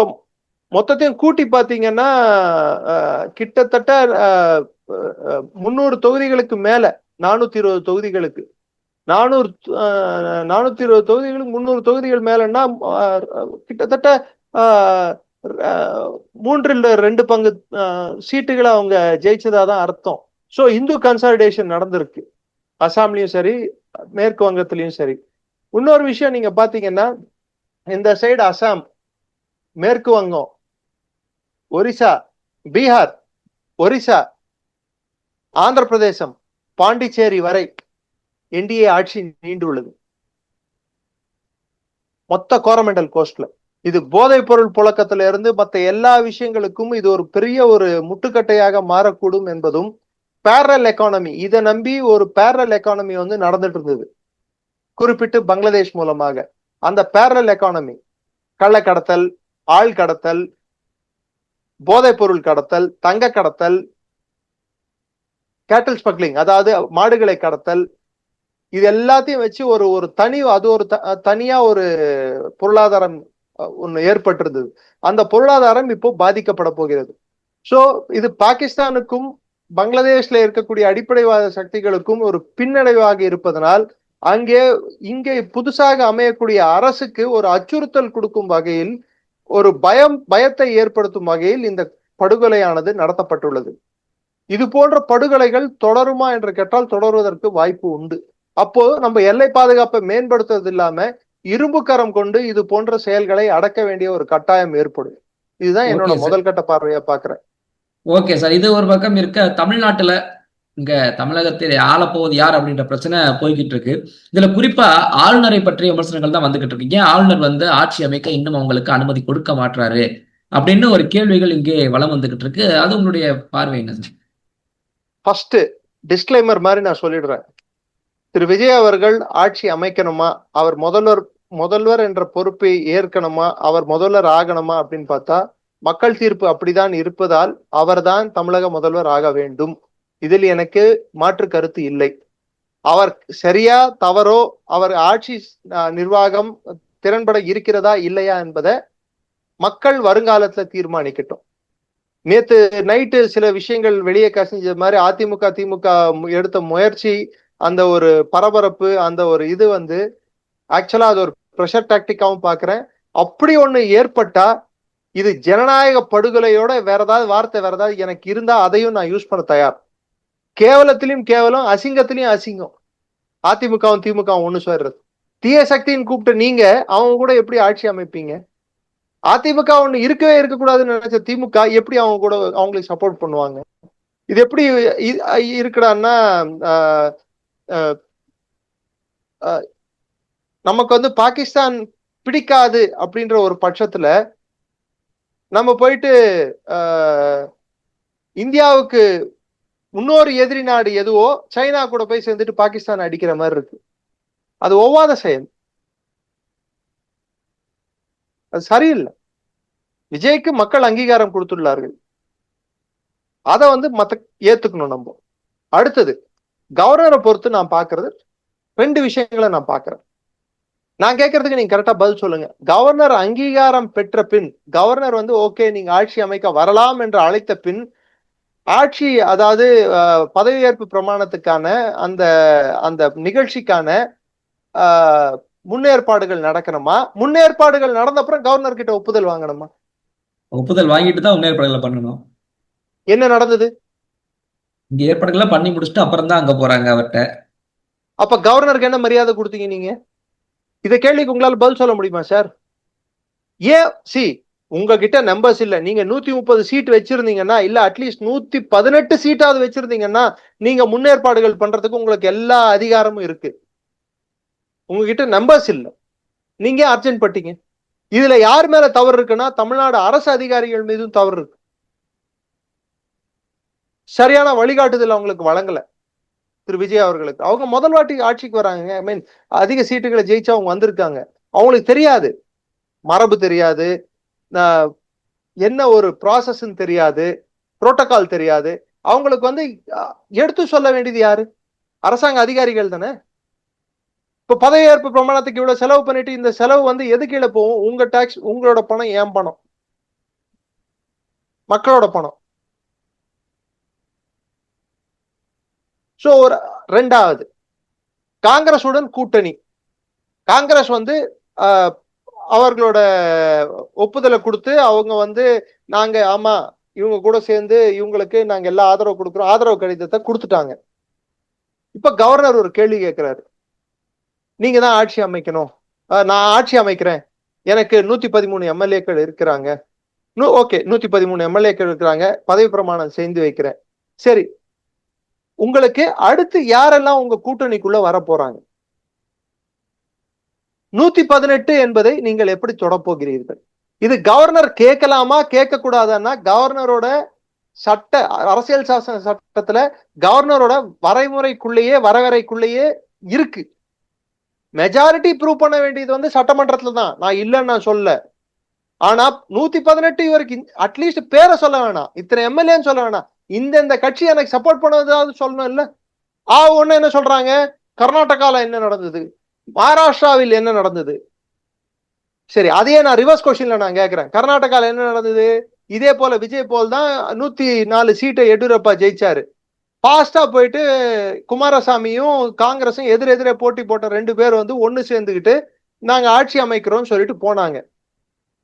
மொத்தத்தையும் கூட்டி பாத்தீங்கன்னா கிட்டத்தட்ட 300 தொகுதிகளுக்கு மேல, 420 தொகுதிகளுக்கு 420 தொகுதிகளுக்கு 300 தொகுதிகள் மேலன்னா கிட்டத்தட்ட 3/2 பங்கு சீட்டுகளை அவங்க ஜெயிச்சதாதான் அர்த்தம். சோ இந்து கன்சாலிடேஷன் நடந்திருக்கு அசாம்லயும் சரி, மேற்கு வங்கத்திலயும் சரி. இன்னொரு விஷயம் நீங்க பாத்தீங்கன்னா, இந்த சைடு அசாம், மேற்கு வங்கம், ஒரிசா, பீகார், ஒரிசா, ஆந்திர பிரதேசம், பாண்டிச்சேரி வரை என்டிஏ ஆட்சி நீண்டுள்ளது மொத்த கோரமண்டல் கோஸ்ட்ல. இது போதைப் பொருள் புழக்கத்துல இருந்து மற்ற எல்லா விஷயங்களுக்கும் இது ஒரு பெரிய ஒரு முட்டுக்கட்டையாக மாறக்கூடும் என்பதும், பேரல் எக்கானமி, இதை நம்பி ஒரு பேரல் எக்கானமி வந்து நடந்துட்டு இருந்தது, குறிப்பிட்டு பங்களாதேஷ் மூலமாக. அந்த பேரல் எக்கானமி, கள்ள கடத்தல், ஆள் கடத்தல், போதைப் பொருள் கடத்தல், தங்க கடத்தல், கேட்டல் ஸ்மக்லிங், அதாவது மாடுகளை கடத்தல், இது எல்லாத்தையும் வச்சு ஒரு ஒரு தனி, அது ஒரு தனியா ஒரு பொருளாதாரம் ஒண்ணு ஏற்பட்டிருந்தது. அந்த பொருளாதாரம் இப்போ பாதிக்கப்பட போகிறது. சோ இது பாகிஸ்தானுக்கும் பங்களாதேஷ்ல இருக்கக்கூடிய அடிப்படைவாத சக்திகளுக்கும் ஒரு பின்னடைவாக இருப்பதனால், இங்கே புதுசாக அமையக்கூடிய அரசுக்கு ஒரு அச்சுறுத்தல் கொடுக்கும் வகையில், ஒரு பயத்தை ஏற்படுத்தும் வகையில் இந்த படுகொலையானது நடத்தப்பட்டுள்ளது. இது போன்ற படுகொலைகள் தொடருமா என்று கேட்டால் தொடர்வதற்கு வாய்ப்பு உண்டு. அப்போ நம்ம எல்லை பாதுகாப்பை மேம்படுத்துறது இல்லாம இரும்பு கரம் கொண்டு இது போன்ற செயல்களை அடக்க வேண்டிய ஒரு கட்டாயம் ஏற்படும். இதுதான் என்னோட முதல் கட்ட பார்வையா பாக்குறேன். ஓகே சார், இது ஒரு பக்கம் இருக்க, தமிழ்நாட்டுல இங்க தமிழகத்தில் ஆளப்போவது யார் அப்படின்ற பிரச்சனை போய்கிட்டு இருக்கு. இதுல குறிப்பா ஆளுநரை பற்றிய விமர்சனங்கள் தான் வந்துகிட்டு இருக்கு. ஏன் ஆளுநர் வந்து ஆட்சி அமைக்க இன்னும் அவங்களுக்கு அனுமதி கொடுக்க மாட்டாரு அப்படின்னு ஒரு கேள்விகள் இங்கே வலம் வந்துகிட்டு இருக்கு. அது உங்களுடைய பார்வை என்ன சார்? ஃபர்ஸ்ட் டிஸ்க்ளைமர் மாதிரி நான் சொல்லிடுறேன். திரு விஜய் அவர்கள் ஆட்சி அமைக்கணுமா, அவர் முதல்வர் என்ற பொறுப்பை ஏற்கணுமா, அவர் முதல்வர் ஆகணுமா அப்படின்னு பார்த்தா, மக்கள் தீர்ப்பு அப்படிதான் இருப்பதால் அவர்தான் தமிழக முதல்வர் ஆக வேண்டும். இதில் எனக்கு மாற்று கருத்து இல்லை. அவர் சரியா தவறோ, அவர் ஆட்சி நிர்வாகம் திறன்பட இருக்கிறதா இல்லையா என்பதை மக்கள் வருங்காலத்துல தீர்மானிக்கட்டும். நேத்து நைட்டு சில விஷயங்கள் வெளியே கசிஞ்ச மாதிரி அதிமுக திமுக எடுத்த முயற்சி, அந்த ஒரு பரபரப்பு, அந்த ஒரு இது வந்து ஆக்சுவலா அது ஒரு ப்ரெஷர் டாக்டிக்காவும் பாக்குறேன். அப்படி ஒண்ணு ஏற்பட்டா இது ஜனநாயக படுகொலையோட வேற ஏதாவது வார்த்தை வேற ஏதாவது எனக்கு இருந்தா அதையும் நான் யூஸ் பண்ண தயார். கேவலத்திலையும் கேவலம், அசிங்கத்திலையும் அசிங்கம் அதிமுகவும் திமுகவும் ஒண்ணு சொல்றது. தீய சக்தின்னு கூப்பிட்டு நீங்க அவங்க கூட எப்படி ஆட்சி அமைப்பீங்க? அதிமுக ஒண்ணு இருக்கவே இருக்கக்கூடாதுன்னு நினைச்ச திமுக எப்படி அவங்க கூட அவங்களுக்கு சப்போர்ட் பண்ணுவாங்க? இது எப்படி இருக்குடான்னா, நமக்கு வந்து பாகிஸ்தான் பிடிக்காது அப்படின்ற ஒரு பட்சத்துல நம்ம போயிட்டு இந்தியாவுக்கு இன்னொரு எதிரி நாடு எதுவோ சைனா கூட போய் சேர்ந்துட்டு பாகிஸ்தான் அடிக்கிற மாதிரி இருக்கு. அது ஒவ்வாத செயல், அது சரியில்லை. விஜய்க்கு மக்கள் அங்கீகாரம் கொடுத்துள்ளார்கள், அதை வந்து ஏத்துக்கணும் நம்ம. அடுத்தது கவர்னரை பொறுத்து நான் பாக்குறது ரெண்டு விஷயங்களை நான் பாக்குறேன். நான் கேட்கறதுக்கு நீங்க கரெக்டா பதில் சொல்லுங்க. கவர்னர் அங்கீகாரம் பெற்ற பின், கவர்னர் வந்து ஓகே நீங்க ஆட்சி அமைக்க வரலாம் என்று அழைத்த பின், ஆட்சி அதாவது பதவியேற்பு பிரமாணத்துக்கான அந்த அந்த நிகழ்ச்சிக்கான முன்னேற்பாடுகள் நடக்கணுமா? முன்னேற்பாடுகள் நடந்த அப்புறம் கவர்னர் கிட்ட ஒப்புதல் வாங்கணுமா? ஒப்புதல் வாங்கிட்டு தான் முன்னேற்பாடுகளை பண்ணணும். என்ன நடந்தது? இங்க ஏற்பாடுகளை பண்ணி முடிச்சுட்டு அப்புறம் தான் அங்க போறாங்க அவர்கிட்ட. அப்ப கவர்னருக்கு என்ன மரியாதை கொடுத்தீங்க நீங்க? இதை கேள்விக்கு உங்களால பதில் சொல்ல முடியுமா சார்? ஏன் உங்ககிட்ட நம்பர்ஸ் இல்ல, நீங்க 130 சீட் வச்சிருந்தீங்கன்னா, இல்ல அட்லீஸ்ட் 118 சீட்டாவது வச்சிருந்தீங்கன்னா, நீங்க முன்னேற்பாடுகள் பண்றதுக்கு உங்களுக்கு எல்லா அதிகாரமும் இருக்கு. உங்ககிட்ட நம்பர்ஸ் இல்ல, நீங்க அர்ஜென்ட் பட்டீங்க. இதுல யார் மேல தவறு இருக்குன்னா, தமிழ்நாடு அரசு அதிகாரிகள் மீதும் தவறு இருக்கு. சரியான வழிகாட்டுதல் அவங்களுக்கு வழங்கல திரு விஜய் அவர்களுக்கு. அவங்க முதல் வாட்டி ஆட்சிக்கு வராங்க, ஐ மீன் அதிக சீட்டுகளை ஜெயிச்சு அவங்க வந்திருக்காங்க. அவங்களுக்கு தெரியாது, மரபு தெரியாது, என்ன ஒரு ப்ராசஸ் தெரியாது, புரோட்டோகால் தெரியாது. அவங்களுக்கு வந்து எடுத்து சொல்ல வேண்டியது யாரு? அரசாங்க அதிகாரிகள் தானே. இப்ப பதவியேற்பு பிரமாணத்துக்கு இவ்வளவு செலவு பண்ணிட்டு இந்த செலவு வந்து எது கீழே போகும்? உங்க டாக்ஸ், உங்களோட பணம், ஏன் பணம், மக்களோட பணம். சோ ஒரு ரெண்டாவது, காங்கிரசுடன் கூட்டணி. காங்கிரஸ் வந்து அவர்களோட ஒப்புதலை கொடுத்து அவங்க வந்து நாங்க ஆமா இவங்க கூட சேர்ந்து இவங்களுக்கு நாங்க எல்லா ஆதரவு கொடுக்குறோம், ஆதரவு கடிதத்தை கொடுத்துட்டாங்க. இப்ப கவர்னர் ஒரு கேள்வி கேட்கிறாரு, நீங்க தான் ஆட்சி அமைக்கணும், நான் ஆட்சி அமைக்கிறேன், எனக்கு 113 எம்எல்ஏக்கள் இருக்கிறாங்க, ஓகே 113 எம்எல்ஏக்கள் இருக்கிறாங்க, பதவி பிரமாணம் செய்து வைக்கிறேன், சரி உங்களுக்கு அடுத்து யாரெல்லாம் உங்க கூட்டணிக்குள்ள வர போறாங்க? 118 என்பதை நீங்கள் எப்படி தொடப்போகிறீர்கள்? இது கவர்னர் கேட்கலாமா கேட்க கூடாதுன்னா, கவர்னரோட சட்ட அரசியல் சாசன சட்டத்துல கவர்னரோட வரைமுறைக்குள்ளேயே வரையறைக்குள்ளேயே இருக்கு. மெஜாரிட்டி ப்ரூவ் பண்ண வேண்டியது வந்து சட்டமன்றத்துல தான், நான் இல்லைன்னு நான் சொல்ல. ஆனா 118 இவருக்கு அட்லீஸ்ட் பேரை சொல்ல வேணாம், இத்தனை எம்எல்ஏன்னு சொல்ல வேணாம், இந்த கட்சி எனக்கு சப்போர்ட் பண்ணதாவது சொல்லணும் இல்ல. ஒண்ணு என்ன சொல்றாங்க, கர்நாடகால என்ன நடந்தது, மகாராஷ்டிராவில் என்ன நடந்தது? சரி, அதையே நான் ரிவர்ஸ் கொஸ்டின்ல நான் கேட்கிறேன், கர்நாடகால என்ன நடந்தது? இதே போல விஜய் போல் தான் 104 சீட்டை எடியூரப்பா ஜெயிச்சாரு. பாஸ்டா போயிட்டு குமாரசாமியும் காங்கிரஸும் எதிரெதிரே போட்டி போட்ட 2 பேர் வந்து ஒண்ணு சேர்ந்துக்கிட்டு நாங்க ஆட்சி அமைக்கிறோம் சொல்லிட்டு போனாங்க.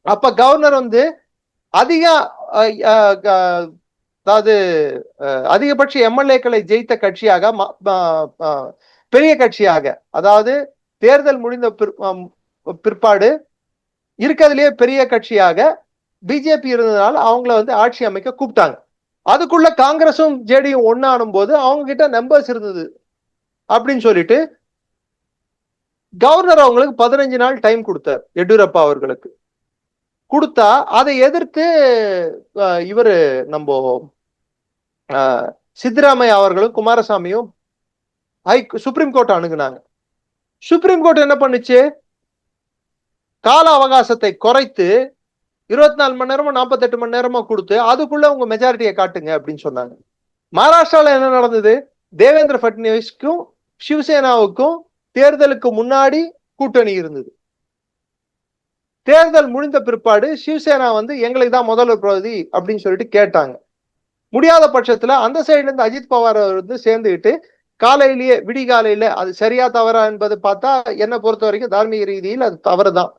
அப்ப கவர்னர் வந்து அதிக அதாவது அதிகபட்ச எம்எல்ஏக்களை ஜெயித்த கட்சியாக, பெரிய கட்சியாக, அதாவது தேர்தல் முடிந்த பிற்பாடு இருக்கிறதுலயே பெரிய கட்சியாக பிஜேபி இருந்ததுனால அவங்கள வந்து ஆட்சி அமைக்க கூப்பிட்டாங்க. அதுக்குள்ள காங்கிரஸும் ஜேடியும் ஒன்னானும் போது அவங்க கிட்ட நம்பர்ஸ் இருந்தது அப்படின்னு சொல்லிட்டு கவர்னர் அவங்களுக்கு 15 நாள் டைம் கொடுத்தார் எடியூரப்பா அவர்களுக்கு. கொடுத்தா அதை எதிர்த்து இவரு நம்ம சித்தராமையா அவர்களும் குமாரசாமியும் சுப்ரீம் கோர்ட் அணுகுனாங்க. சுப்ரீம் கோர்ட் என்ன பண்ணுச்சு, கால அவகாசத்தை குறைத்து 24 மணி நேரமோ 48 மணி நேரமோ கொடுத்து அதுக்குள்ள உங்க மெஜாரிட்டியை காட்டுங்க அப்படின்னு சொன்னாங்க. மகாராஷ்டிரால என்ன நடந்தது, தேவேந்திர பட்னவிஸ்க்கும் சிவசேனாவுக்கும் தேர்தலுக்கு முன்னாடி கூட்டணி இருந்தது. தேர்தல் முடிந்த பிற்பாடு சிவசேனா வந்து எங்களுக்கு தான் முதல்வர் பிரதி அப்படின்னு சொல்லிட்டு கேட்டாங்க. முடியாத பட்சத்துல அந்த சைடுல இருந்து அஜித் பவார் வந்து சேர்ந்துக்கிட்டு காலையிலேயே விடிகாலையில, அது சரியா தவறா என்பது பார்த்தா என்னை பொறுத்த வரைக்கும் தார்மீக ரீதியில் அது தவறுதான்,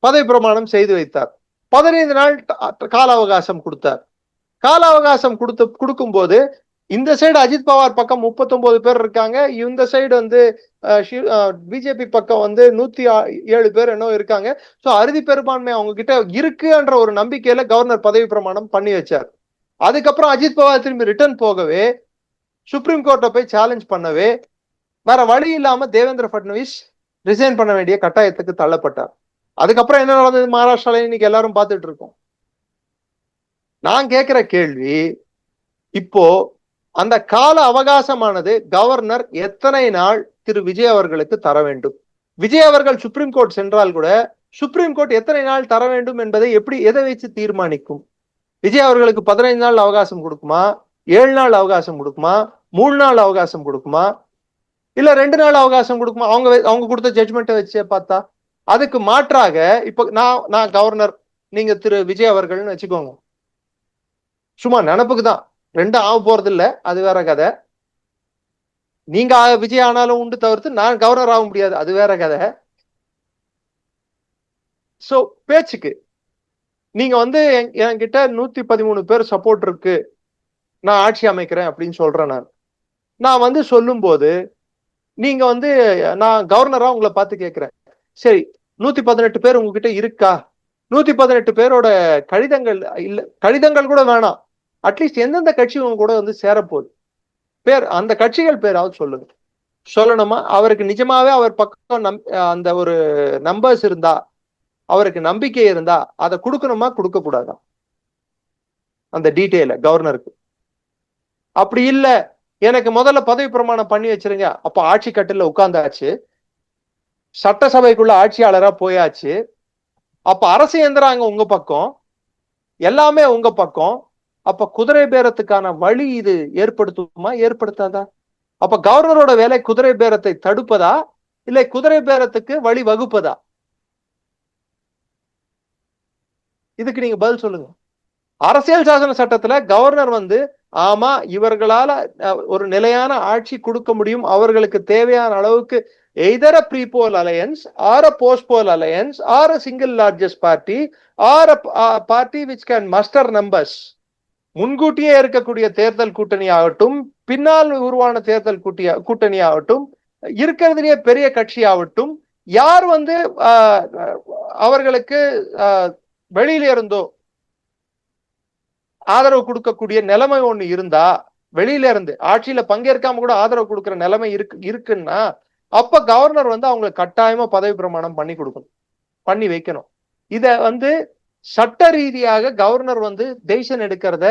பதவி பிரமாணம் செய்து வைத்தார். 15 நாள் கால அவகாசம் கொடுத்தார். கால அவகாசம் கொடுக்கும் போது இந்த சைடு அஜித் பவார் பக்கம் 39 பேர் இருக்காங்க, இந்த சைடு வந்து பிஜேபி பக்கம் வந்து 107 பேர் என்ன இருக்காங்க. சோ அறுதி பெரும்பான்மை அவங்க கிட்ட இருக்குன்ற ஒரு நம்பிக்கையில கவர்னர் பதவி பிரமாணம் பண்ணி வச்சார். அதுக்கப்புறம் அஜித் பவார் திரும்பி ரிட்டர்ன் போகவே, சுப்ரீம் கோர்ட்டை போய் சேலஞ்ச் பண்ணவே வேற வழி இல்லாம தேவேந்திர பட்னவிஸ் ரிசைன் பண்ண வேண்டிய கட்டாயத்துக்கு தள்ளப்பட்டார். அதுக்கப்புறம் என்ன நடந்தது மகாராஷ்டிரால இன்னைக்கு எல்லாரும் பார்த்துட்டு இருக்கோம். நான் கேட்கிற கேள்வி, இப்போ அந்த கால அவகாசமானது கவர்னர் எத்தனை நாள் திரு விஜய் அவர்களுக்கு தர வேண்டும்? விஜய் அவர்கள் சுப்ரீம் கோர்ட் சென்றால் கூட சுப்ரீம் கோர்ட் எத்தனை நாள் தர வேண்டும் என்பதை எதை வச்சு தீர்மானிக்கும்? விஜய் அவர்களுக்கு 15 நாள் அவகாசம் கொடுக்குமா, 7 நாள் அவகாசம் கொடுக்குமா, 3 நாள் அவகாசம் கொடுக்குமா, இல்ல 2 நாள் அவகாசம் கொடுக்குமா? அவங்க கொடுத்த ஜட்ஜ்மெண்ட்டை வச்சு பார்த்தா அதுக்கு மாற்றாக இப்ப நான் கவர்னர், நீங்க திரு விஜய் அவர்கள்னு வச்சுக்கோங்க, சும்மா நினப்புக்கு தான், 2 ஆக போறது இல்ல, அது வேற கதை. நீங்க விஜய் ஆனாலும் உண்டு தவிர்த்து நான் கவர்னர் ஆக முடியாது, அது வேற கதை. சோ பேச்சுக்கு நீங்க வந்து என்கிட்ட 113 பேர் சப்போர்ட் இருக்கு, நான் ஆட்சி அமைக்கிறேன் அப்படின்னு சொல்றேன். நான் வந்து சொல்லும் போது நீங்க வந்து நான் கவர்னரா உங்களை பார்த்து கேட்கிறேன், சரி 118 பேர் உங்ககிட்ட இருக்கா? 118 பேரோட கடிதங்கள் இல்ல, கடிதங்கள் கூட வேணாம், அட்லீஸ்ட் எந்தெந்த கட்சி உங்க கூட வந்து சேரப்போகுது பேர், அந்த கட்சிகள் பேராவது சொல்லுங்க. சொல்லணுமா? அவருக்கு நிஜமாவே அவர் பக்கம் அந்த ஒரு நம்பர்ஸ் இருந்தா, அவருக்கு நம்பிக்கை இருந்தா அதை கொடுக்கணுமா கொடுக்க கூடாதா? அந்த டீட்டெயில கவர்னருக்கு. அப்படி இல்ல, எனக்கு முதல்ல பதவி பிரமாணம் பண்ணி வச்சிருங்க, அப்ப ஆட்சி கட்டில உட்கார்ந்தாச்சு, சட்டசபைக்குள்ள ஆட்சியாளரா போயாச்சு, அப்ப அரசு எந்திராங்க உங்க பக்கம், எல்லாமே உங்க பக்கம், அப்ப குதிரை பேரத்துக்கான வழி இது ஏற்படுத்துமா ஏற்படுத்தாதா? அப்ப கவர்னரோட வேலை குதிரை பேரத்தை தடுப்பதா இல்லை குதிரை பேரத்துக்கு வழி வகுப்பதா? இதுக்கு நீங்க பதில் சொல்லுங்க. அரசியல் சாசன சட்டத்துல கவர்னர் வந்து ஆமா இவர்களால ஒரு நிலையான ஆட்சி கொடுக்க முடியும், அவர்களுக்கு தேவையான அளவுக்கு either a pre-poll alliance or a post-poll alliance or a single largest party or a party which can muster numbers. முன்கூட்டியே இருக்கக்கூடிய தேர்தல் கூட்டணி ஆகட்டும், பின்னால் உருவான தேர்தல் கூட்டணி ஆகட்டும், இருக்கிறதுலேயே பெரிய கட்சி ஆகட்டும், யார் வந்து அவர்களுக்கு வெளியில இருந்தோ ஆதரவு கொடுக்கக்கூடிய நிலைமை ஒண்ணு இருந்தா, வெளியில இருந்து ஆட்சியில பங்கேற்காம கூட ஆதரவு கொடுக்கிற நிலைமை இருக்குன்னா, அப்ப கவர்னர் வந்து அவங்க கட்டாயமா பதவி பிரமாணம் பண்ணி கொடுக்கணும், பண்ணி வைக்கணும். இத வந்து சட்ட ரீதியாக கவர்னர் வந்து டெசிஷன் எடுக்கிறத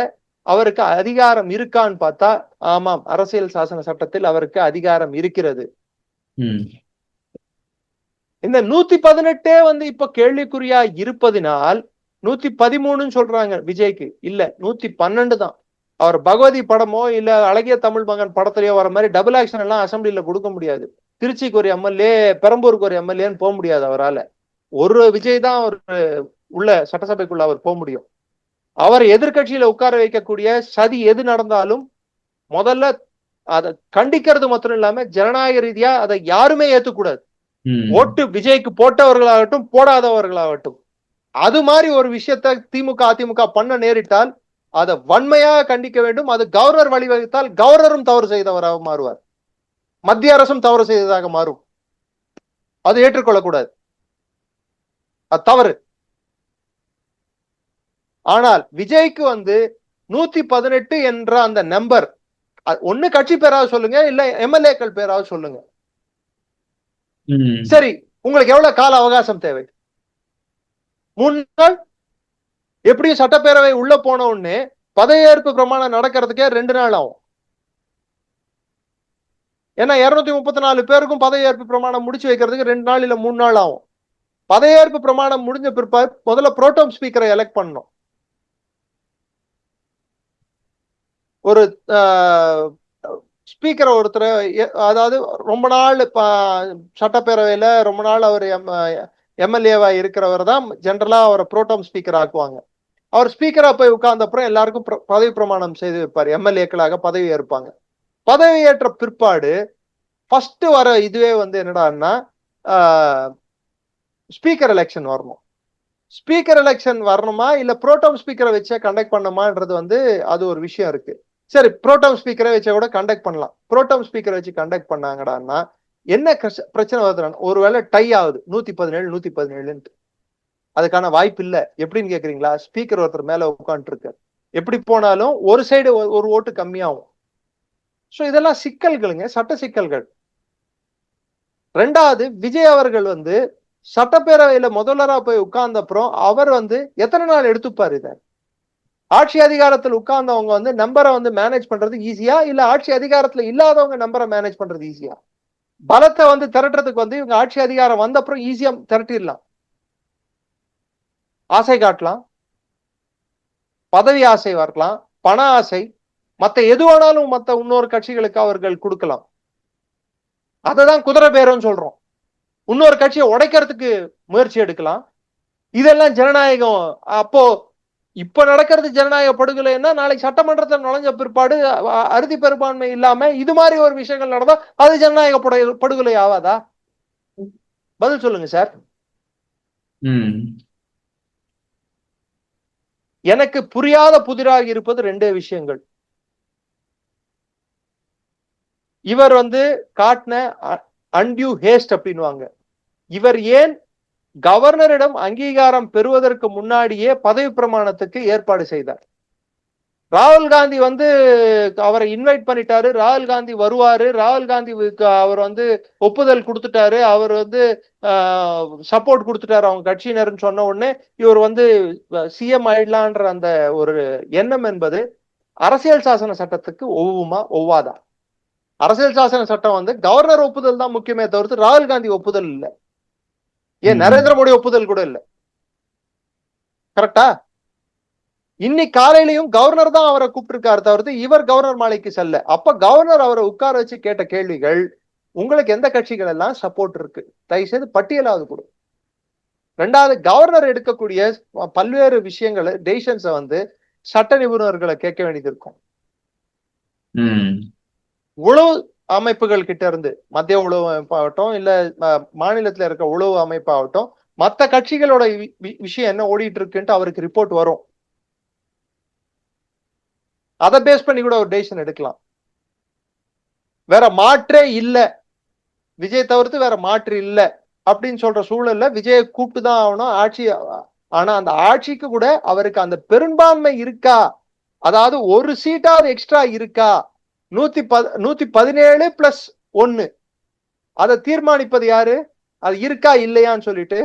அவருக்கு அதிகாரம் இருக்கான்னு பார்த்தா ஆமாம், அரசியல் சாசன சட்டத்தில் அவருக்கு அதிகாரம் இருக்கிறது. இந்த 118 வந்து இப்ப கேள்விக்குறியா இருப்பதினால் 113 சொல்றாங்க விஜய்க்கு, இல்ல 112 தான். அவர் பகவதி படமோ இல்ல அழகிய தமிழ் மகன் படத்திலேயோ வர மாதிரி டபுள் ஆக்ஷன் எல்லாம் அசம்பிளில கொடுக்க முடியாது. திருச்சிக்கு ஒரு எம்எல்ஏ, பெரம்பூருக்கு ஒரு எம்எல்ஏன்னு போக முடியாது அவரால். ஒரு விஜய் தான் ஒரு உள்ள சட்டசபைக்குள்ள அவர் போக முடியும். அவர் எதிர்கட்சியில உட்கார வைக்கக்கூடிய சதி எது நடந்தாலும் முதல்ல அதை கண்டிக்கிறது மாத்திரம் இல்லாம ஜனநாயக ரீதியா அதை யாருமே ஏத்துக்கூடாது. ஓட்டு விஜய்க்கு போட்டவர்களாகட்டும் போடாதவர்களாகட்டும், அது மாதிரி ஒரு விஷயத்த திமுக அதிமுக பண்ண நேரிட்டால் அதை வன்மையாக கண்டிக்க வேண்டும். அது கவர்னர் வழிவகுத்தால் கவர்னரும் தவறு செய்தவராக மாறுவார், மத்திய அரசும் தவறு செய்ததாக மாறும். அது ஏற்றுக்கொள்ளக்கூடாது, அது தவறு. ஆனால் விஜய்க்கு வந்து 118 என்ற அந்த நம்பர், ஒண்ணு கட்சி பேராவது சொல்லுங்க, இல்ல எம்எல்ஏக்கள் பேராவது சொல்லுங்க. சரி, உங்களுக்கு எவ்வளவு கால அவகாசம் தேவை? 3 நாள்? எப்படியும் சட்டப்பேரவை உள்ள போன உடனே பதவியேற்பு பிரமாணம் நடக்கிறதுக்கே 2 நாள் ஆகும். ஏன்னா 234 பேருக்கும் பதவியேற்பு பிரமாணம் முடிச்சு வைக்கிறதுக்கு 2 நாள் இல்ல 3 நாள் ஆகும். பதவியேற்பு பிரமாணம் முடிஞ்ச பிற்பாடு முதல்ல புரோட்டோம் ஸ்பீக்கரை எலெக்ட் பண்ணணும். ஒரு ஸ்பீக்கரை ஒருத்தர், அதாவது ரொம்ப நாள் சட்டப்பேரவையில ரொம்ப நாள் அவர் எம்எல்ஏவா இருக்கிறவர் தான் ஜெனரலா அவரை புரோட்டோம் ஸ்பீக்கர் ஆக்குவாங்க. அவர் ஸ்பீக்கரா போய் உட்கார்ந்த அப்புறம் எல்லாருக்கும் பதவி பிரமாணம் செய்து வைப்பார், எம்எல்ஏக்களாக பதவி ஏற்பாங்க. பதவி ஏற்ற பிற்பாடு ஃபர்ஸ்ட் வர இதுவே வந்து என்னடான்னா ஸ்பீக்கர் எலெக்ஷன் வரணும். ஸ்பீக்கர் எலெக்ஷன் வரணுமா இல்ல புரோட்டோம் ஸ்பீக்கரை வச்சே கண்டக்ட் பண்ணணுமான்றது வந்து அது ஒரு விஷயம் இருக்கு. சரி, புரோட்டோம் ஸ்பீக்கரை வச்சா கூட கண்டக்ட் பண்ணலாம். புரோட்டோம் ஸ்பீக்கரை வச்சு கண்டக்ட் பண்ணாங்கடான்னா என்ன பிரச்சனை வருதுன்னா, ஒருவேளை டை ஆகுது 117 117, அதுக்கான வாய்ப்பு இல்ல. எப்படின்னு கேக்குறீங்களா? ஸ்பீக்கர் ஒருத்தர் மேல உட்காந்துட்டு இருக்காரு, எப்படி போனாலும் ஒரு சைடு ஒரு ஓட்டு கம்மியாகும். சோ இதெல்லாம் சிக்கல்களுங்க, சட்ட சிக்கல்கள். ரெண்டாவது, விஜய் அவர்கள் வந்து சட்டப்பேரவையில முதல்வரா போய் உட்கார்ந்த அப்புறம் அவர் வந்து எத்தனை நாள் எடுத்துப்பாரு இத? ஆட்சி அதிகாரத்தில் உட்கார்ந்தவங்க வந்து நம்பரை வந்து மேனேஜ் பண்றது ஈஸியா, இல்ல ஆட்சி அதிகாரத்துல இல்லாதவங்க நம்பரை மேனேஜ் பண்றது ஈஸியா? பலத்தை வந்து திரட்டுறதுக்கு வந்து இவங்க ஆட்சி அதிகாரம் வந்த அப்புறம் ஈஸியா திரட்டிடலாம், ஆசை காட்டலாம், பதவி ஆசை வரலாம், பண ஆசை, மத்த எது வேணாலும் மத்த இன்னொரு கட்சிகளுக்கு அவர்கள் கொடுக்கலாம். அததான் குதிரை பேரம் சொல்றோம். இன்னொரு கட்சியை உடைக்கிறதுக்கு முயற்சி எடுக்கலாம். இதெல்லாம் ஜனநாயகம். அப்போ இப்ப நடக்கிறது ஜனநாயக படுகொலைன்னா நாளைக்கு சட்டமன்றத்தில் நுழைஞ்ச பிற்பாடு அறுதி பெரும்பான்மை இல்லாம இது மாதிரி ஒரு விஷயங்கள் நடந்தா அது ஜனநாயக படுகொலை ஆவாதா? பதில் சொல்லுங்க சார். எனக்கு புரியாத புதிராக இருப்பது 2 விஷயங்கள். இவர் வந்து காட்டின அன்டியூ ஹேஸ்ட் அப்படின்வாங்க. இவர் ஏன் கவர்னரிடம் அங்கீகாரம் பெறுவதற்கு முன்னாடியே பதவி பிரமாணத்துக்கு ஏற்பாடு செய்தார். ராகுல் காந்தி வந்து அவரை இன்வைட் பண்ணிட்டாரு, ராகுல் காந்தி வருவாரு, ராகுல் காந்தி அவர் வந்து ஒப்புதல் கொடுத்துட்டாரு, அவர் வந்து சப்போர்ட் கொடுத்துட்டாரு அவங்க கட்சியினர்னு சொன்ன உடனே இவர் வந்து சிஎம் ஆயிடலான்ற அந்த ஒரு எண்ணம் என்பது அரசியல் சாசன சட்டத்துக்கு ஒவ்வுமா ஒவ்வாதா? அரசியல் சாசன சட்டம் வந்து கவர்னர் ஒப்புதல் தான் முக்கியமே தவிர்த்து ராகுல் காந்தி ஒப்புதல் இல்ல, ஏன் நரேந்திர மோடி ஒப்புதல் கூட இல்ல. கரெக்டா? இன்னைக்கு காலையிலையும் கவர்னர் தான் அவரை கூப்பிட்டிருக்காரு தவிர்த்து இவர் கவர்னர் மாளிகைக்கு செல்ல. அப்ப கவர்னர் அவரை உட்கார வச்சு கேட்ட கேள்விகள், உங்களுக்கு எந்த கட்சிகள் எல்லாம் சப்போர்ட் இருக்கு, தயவு செய்து பட்டியலாவது கொடு. ரெண்டாவது, கவர்னர் எடுக்கக்கூடிய பல்வேறு விஷயங்களை டெசிஷன்ஸை வந்து சட்ட நிபுணர்களை கேட்க வேண்டியது இருக்கும். உளவு அமைப்புகள் கிட்ட இருந்து, மத்திய உளவு அமைப்பாகட்டும் இல்ல மாநிலத்துல இருக்க உளவு அமைப்பாகட்டும், மற்ற கட்சிகளோட விஷயம் என்ன ஓடிட்டு இருக்குன்ட்டு அவருக்கு ரிப்போர்ட் வரும். அதை பேஸ் பண்ணி கூட ஒரு டெசிஷன் எடுக்கலாம். வேற மாற்றே இல்ல, விஜய் தவிர்த்து வேற மாற்று இல்ல அப்படின்னு சொல்ற சூழல்ல விஜயை கூப்பிட்டு தான் ஆகணும் ஆட்சி. ஆனா அந்த ஆட்சிக்கு கூட அவருக்கு அந்த பெரும்பான்மை இருக்கா, அதாவது ஒரு சீட்டாவது எக்ஸ்ட்ரா இருக்கா, 117+1 அதை தீர்மானிப்பது யாரு, அது இருக்கா இல்லையான்னு சொல்லிட்டு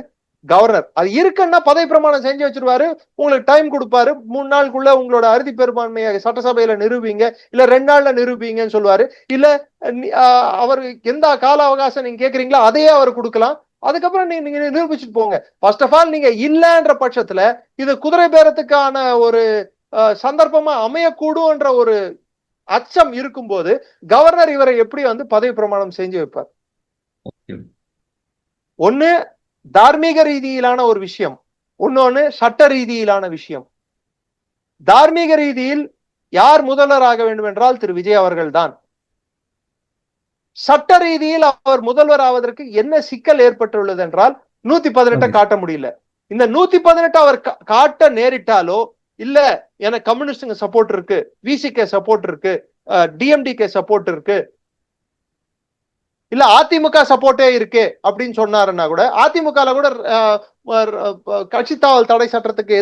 கவர்னர். அது இருக்குன்னா பதவி பிரமாணம் செஞ்சு வச்சிருவாரு, உங்களுக்கு டைம் கொடுப்பாரு, 3 நாளுக்குள்ள உங்களோட அறுதி பெரும்பான்மையை சட்டசபையில நிரூபிங்க, இல்ல 2 நாள்ல நிரூபிங்கன்னு சொல்லுவாரு. இல்ல அவர் எந்த கால அவகாசம் நீங்க கேக்குறீங்களோ அதையே அவர் கொடுக்கலாம். அதுக்கப்புறம் நீங்க நிரூபிச்சுட்டு போங்க. ஃபர்ஸ்ட் ஆஃப் ஆல் நீங்க இல்லன்ற பட்சத்துல இது குதிரை பேரத்துக்கான ஒரு சந்தர்ப்பமா அமையக்கூடும்ன்ற ஒரு அச்சம் இருக்கும்போது கவர்னர் இவரை எப்படி வந்து பதவி பிரமாணம் செஞ்சு வைப்பார்? ஒண்ணு தார்மீக ரீதியிலான ஒரு விஷயம், இன்னொன்னு சட்ட ரீதியிலான விஷயம். தார்மீக ரீதியில் யார் முதல்வராக வேண்டும் என்றால் திரு விஜய் அவர்கள் தான். சட்ட ரீதியில் அவர் முதல்வர் ஆவதற்கு என்ன சிக்கல் ஏற்பட்டுள்ளது என்றால் 118 காட்ட முடியல. இந்த 118 அவர் காட்ட நேரிட்டாலோ, இல்ல எனக்கு கம்யூனிஸ்டுங்க சப்போர்ட் இருக்கு, விசிகே சப்போர்ட் இருக்கு, டிஎம்டிகே சப்போர்ட் இருக்கு, இல்ல அதிமுக சப்போர்ட்டே இருக்கு அப்படின்னு சொன்னாருன்னா கூட, அதிமுக கூட கட்சி தாவல் தடை சட்டத்துக்கு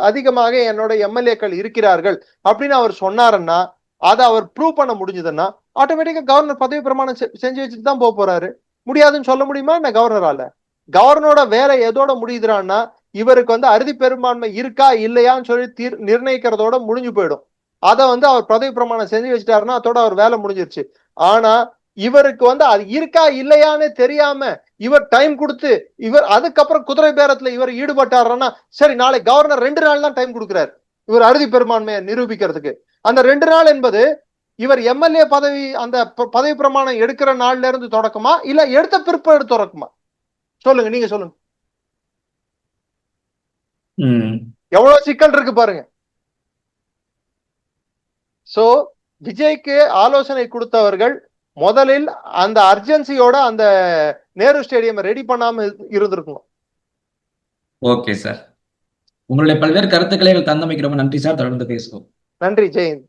அதிகமாக என்னோட எம்எல்ஏக்கள் இருக்கிறார்கள் அப்படின்னு அவர் சொன்னாருன்னா, அதை அவர் ப்ரூவ் பண்ண முடிஞ்சதுன்னா ஆட்டோமேட்டிக்கா கவர்னர் பதவி பிரமாணம் செஞ்சு வச்சுட்டு தான் போறாரு. முடியாதுன்னு சொல்ல முடியுமா என்ன கவர்னரால? கவர்னரோட வேலை எதோட முடியுதுறான்னா, இவருக்கு வந்து அறுதி பெரும்பான்மை இருக்கா இல்லையான்னு சொல்லி நிர்ணயிக்கிறதோட முடிஞ்சு போயிடும். அதை வந்து அவர் பதவி பிரமாணம் செஞ்சு வச்சுட்டாருன்னா அதோட அவர் வேலை முடிஞ்சிருச்சு. ஆனா இவருக்கு வந்து அது இருக்கா இல்லையான்னு தெரியாம இவர் டைம் கொடுத்து இவர் அதுக்கப்புறம் குதிரை பேரத்துல இவர் ஈடுபட்டாருன்னா, சரி நாளை கவர்னர் 2 நாள் தான் டைம் கொடுக்கிறார் இவர் அறுதி பெரும்பான்மையை நிரூபிக்கிறதுக்கு. அந்த 2 நாள் என்பது இவர் எம்எல்ஏ பதவி அந்த பதவி பிரமாணம் எடுக்கிற நாள்ல இருந்து தொடக்கமா இல்ல எடுத்த பிற்பாடு தொடக்கமா? சொல்லுங்க, நீங்க சொல்லுங்க. எவ்வளவு சிக்கல் இருக்கு பாருங்க. சோ விஜய்க்கு ஆலோசனை கொடுத்தவர்கள் முதலில் அந்த அர்ஜென்சியோட அந்த நேரு ஸ்டேடியம் ரெடி பண்ணாம இருந்திருக்கும். ஓகே சார், உங்களுடைய பல்வேறு கருத்துக்களை தந்தமைக்கு ரொம்ப நன்றி சார். தொடர்ந்து பேசுவோம். நன்றி, ஜெயந்த்.